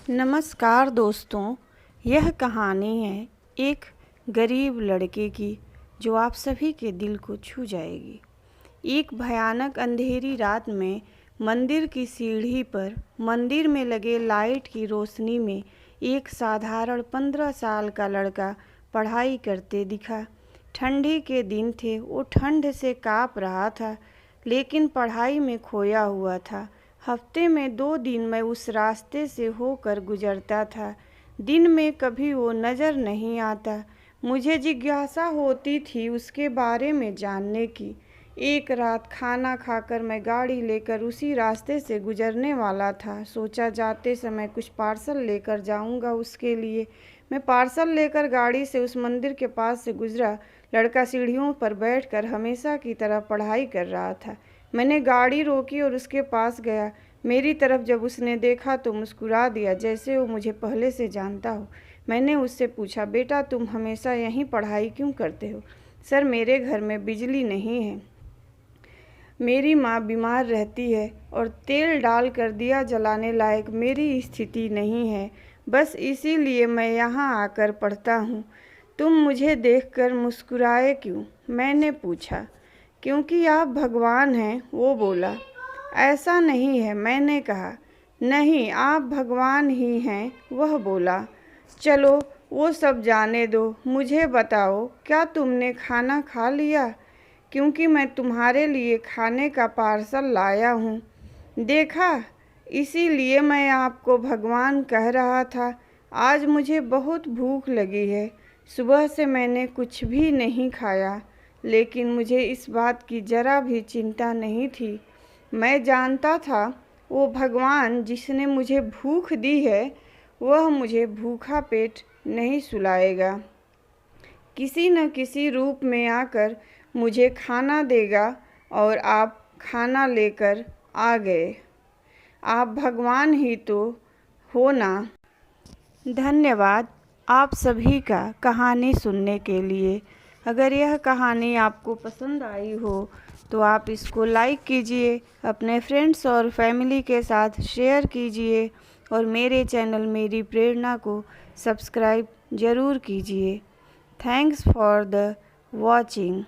नमस्कार दोस्तों, यह कहानी है एक गरीब लड़के की जो आप सभी के दिल को छू जाएगी। एक भयानक अंधेरी रात में मंदिर की सीढ़ी पर मंदिर में लगे लाइट की रोशनी में एक साधारण 15 साल का लड़का पढ़ाई करते दिखा। ठंडी के दिन थे, वो ठंड से काँप रहा था लेकिन पढ़ाई में खोया हुआ था। हफ्ते में 2 दिन मैं उस रास्ते से होकर गुजरता था। दिन में कभी वो नज़र नहीं आता। मुझे जिज्ञासा होती थी उसके बारे में जानने की। एक रात खाना खाकर मैं गाड़ी लेकर उसी रास्ते से गुजरने वाला था। सोचा जाते समय कुछ पार्सल लेकर जाऊंगा उसके लिए। मैं पार्सल लेकर गाड़ी से उस मंदिर के पास से गुजरा। लड़का सीढ़ियों पर बैठकर हमेशा की तरह पढ़ाई कर रहा था। मैंने गाड़ी रोकी और उसके पास गया। मेरी तरफ जब उसने देखा तो मुस्कुरा दिया, जैसे वो मुझे पहले से जानता हो। मैंने उससे पूछा, बेटा तुम हमेशा यहीं पढ़ाई क्यों करते हो? सर, मेरे घर में बिजली नहीं है, मेरी माँ बीमार रहती है और तेल डालकर दिया जलाने लायक मेरी स्थिति नहीं है, बस इसीलिए मैं यहाँ आकर पढ़ता हूँ। तुम मुझे देखकर मुस्कुराए क्यों? मैंने पूछा। क्योंकि आप भगवान हैं, वो बोला। ऐसा नहीं है, मैंने कहा। नहीं, आप भगवान ही हैं, वह बोला। चलो वो सब जाने दो, मुझे बताओ क्या तुमने खाना खा लिया? क्योंकि मैं तुम्हारे लिए खाने का पार्सल लाया हूँ। देखा, इसीलिए मैं आपको भगवान कह रहा था। आज मुझे बहुत भूख लगी है। सुबह से मैंने कुछ भी नहीं खाया, लेकिन मुझे इस बात की ज़रा भी चिंता नहीं थी। मैं जानता था वो भगवान जिसने मुझे भूख दी है, वह मुझे भूखा पेट नहीं सुलाएगा। किसी न किसी रूप में आकर मुझे खाना देगा और आप खाना लेकर आ गए। आप भगवान ही तो हो ना। धन्यवाद आप सभी का कहानी सुनने के लिए। अगर यह कहानी आपको पसंद आई हो तो आप इसको लाइक कीजिए, अपने फ्रेंड्स और फैमिली के साथ शेयर कीजिए और मेरे चैनल मेरी प्रेरणा को सब्सक्राइब ज़रूर कीजिए। Thanks for the watching.